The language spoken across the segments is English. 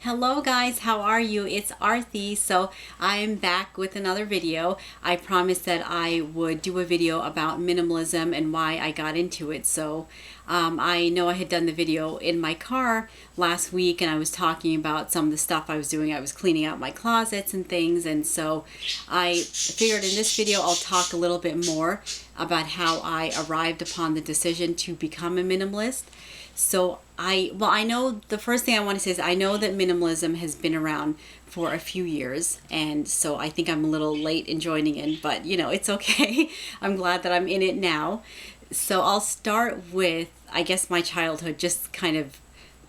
Hello guys, how are you? It's Arthi. So I'm back with another video. I promised that I would do a video about minimalism and why I got into it. I know I had done the video in my car last week and I was talking about some of the stuff I was doing. I was cleaning out my closets and things, and so I figured in this video I'll talk a little bit more about how I arrived upon the decision to become a minimalist. I know the first thing I want to say is I know that minimalism has been around for a few years, and so I think I'm a little late in joining in, but it's okay. I'm glad that I'm in it now. So I'll start with, I guess, my childhood, just kind of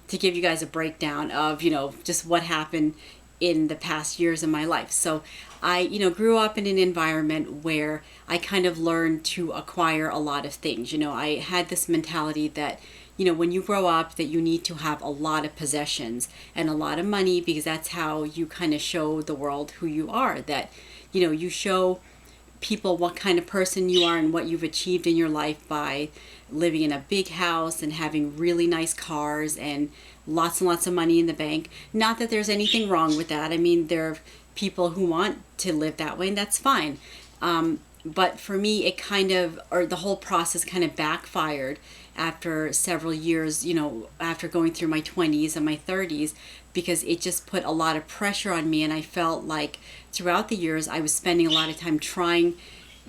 to give you guys a breakdown of, just what happened in the past years of my life. So I, grew up in an environment where I kind of learned to acquire a lot of things. I had this mentality that, when you grow up, that you need to have a lot of possessions and a lot of money, because that's how you kind of show the world who you are. That, you show people what kind of person you are and what you've achieved in your life by living in a big house and having really nice cars and lots of money in the bank. Not that there's anything wrong with that. I mean, there are people who want to live that way, and that's fine. But for me, the whole process kind of backfired after several years, after going through my 20s and my 30s, because it just put a lot of pressure on me. And I felt like throughout the years, I was spending a lot of time trying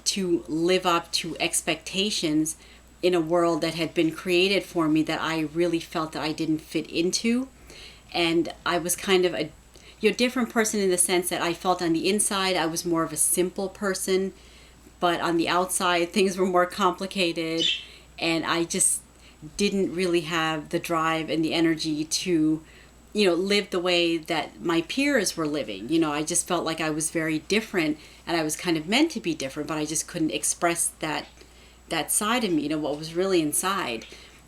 to live up to expectations in a world that had been created for me that I really felt that I didn't fit into. And I was kind of a different person in the sense that I felt on the inside I was more of a simple person, but on the outside things were more complicated, and I just didn't really have the drive and the energy to live the way that my peers were living. I just felt like I was very different, and I was kind of meant to be different, but I just couldn't express that side of me, what was really inside.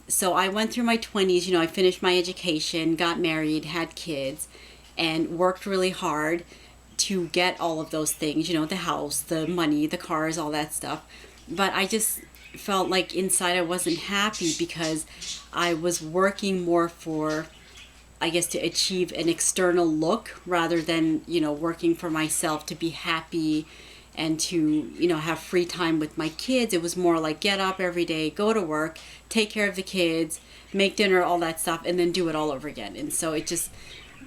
So I went through my 20s, I finished my education, got married, had kids, and worked really hard to get all of those things, the house, the money, the cars, all that stuff. But I just felt like inside I wasn't happy, because I was working more for, I guess, to achieve an external look rather than, working for myself to be happy and to, have free time with my kids. It was more like get up every day, go to work, take care of the kids, make dinner, all that stuff, and then do it all over again. And so it just,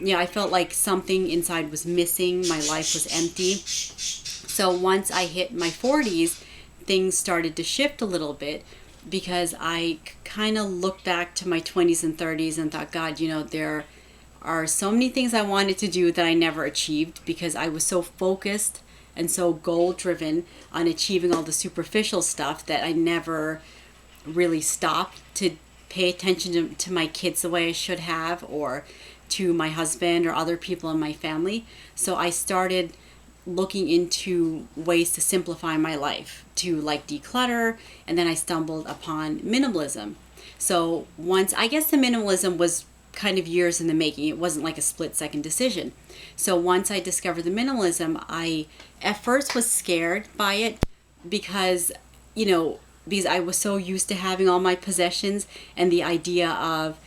I felt like something inside was missing. My life was empty. So once I hit my 40s, things started to shift a little bit, because I kind of looked back to my 20s and 30s and thought, God, there are so many things I wanted to do that I never achieved, because I was so focused and so goal driven on achieving all the superficial stuff that I never really stopped to pay attention to my kids the way I should have, or to my husband or other people in my family. So I started looking into ways to simplify my life, to like declutter, and then I stumbled upon minimalism. So I guess the minimalism was kind of years in the making. It wasn't like a split-second decision. So once I discovered the minimalism, I at first was scared by it, because I was so used to having all my possessions, and the idea of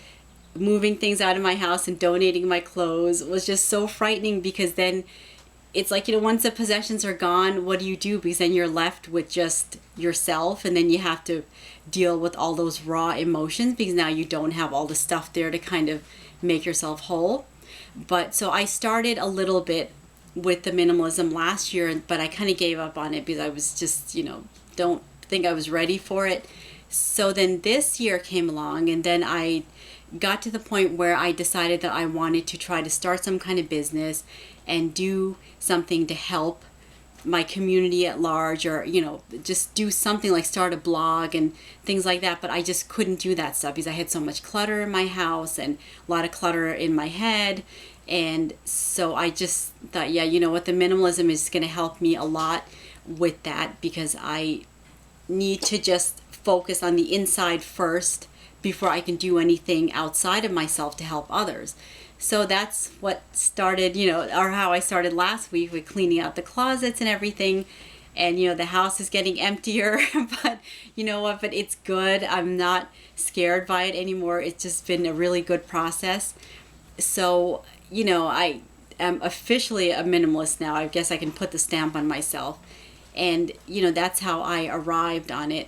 moving things out of my house and donating my clothes was just so frightening, because then it's like, once the possessions are gone, what do you do? Because then you're left with just yourself, and then you have to deal with all those raw emotions, because now you don't have all the stuff there to kind of make yourself whole. But so I started a little bit with the minimalism last year, but I kind of gave up on it because I was just, don't think I was ready for it. So then this year came along, and then I got to the point where I decided that I wanted to try to start some kind of business and do something to help my community at large, or just do something like start a blog and things like that. But I just couldn't do that stuff because I had so much clutter in my house and a lot of clutter in my head. And so I just thought, what, the minimalism is going to help me a lot with that, because I need to just focus on the inside first before I can do anything outside of myself to help others. So that's what started, or how I started last week with cleaning out the closets and everything. And, the house is getting emptier, but you know what, but it's good. I'm not scared by it anymore. It's just been a really good process. So, you know, I am officially a minimalist now. I guess I can put the stamp on myself. And, you know, that's how I arrived on it.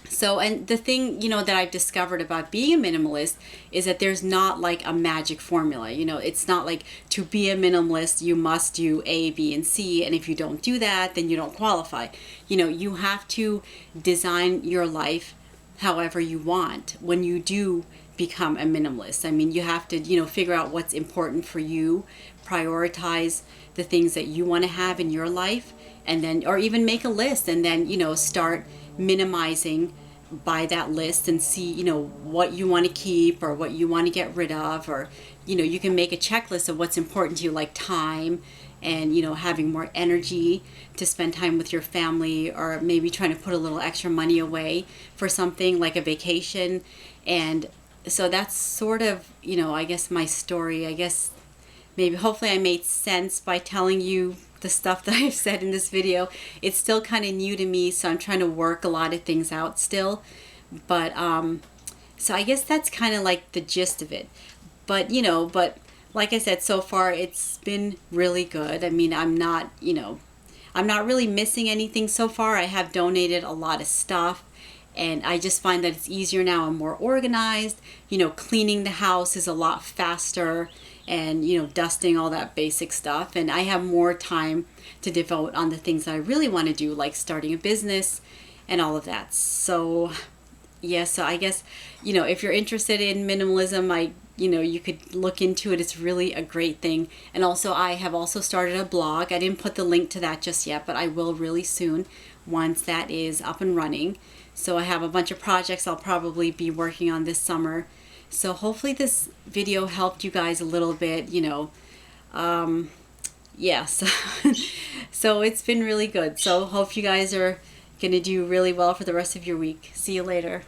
So, and the thing, you know, that I've discovered about being a minimalist is that there's not like a magic formula. You know, it's not like to be a minimalist, you must do A, B, and C. And if you don't do that, then you don't qualify. You know, you have to design your life however you want when you do become a minimalist. I mean, you have to, you know, figure out what's important for you, prioritize the things that you want to have in your life, and then, or even make a list and then, you know, start minimizing by that list and see, you know, what you want to keep or what you want to get rid of. Or, you know, you can make a checklist of what's important to you, like time and, you know, having more energy to spend time with your family, or maybe trying to put a little extra money away for something like a vacation. And so that's sort of, you know, I guess my story. I guess maybe hopefully I made sense by telling you the stuff that I've said in this video. It's still kind of new to me, so I'm trying to work a lot of things out still. But so I guess that's kind of like the gist of it. But, you know, but like I said, so far it's been really good. I mean, I'm not, you know, I'm not really missing anything so far. I have donated a lot of stuff, and I just find that it's easier now. I'm more organized. You know, cleaning the house is a lot faster, and, you know, dusting, all that basic stuff. And I have more time to devote on the things that I really want to do, like starting a business and all of that. So yeah, so I guess, you know, if you're interested in minimalism, you know, you could look into it. It's really a great thing. And also, I have also started a blog. I didn't put the link to that just yet, but I will really soon once that is up and running. So I have a bunch of projects I'll probably be working on this summer. So hopefully this video helped you guys a little bit, you know. Yeah, so it's been really good. So hope you guys are going to do really well for the rest of your week. See you later.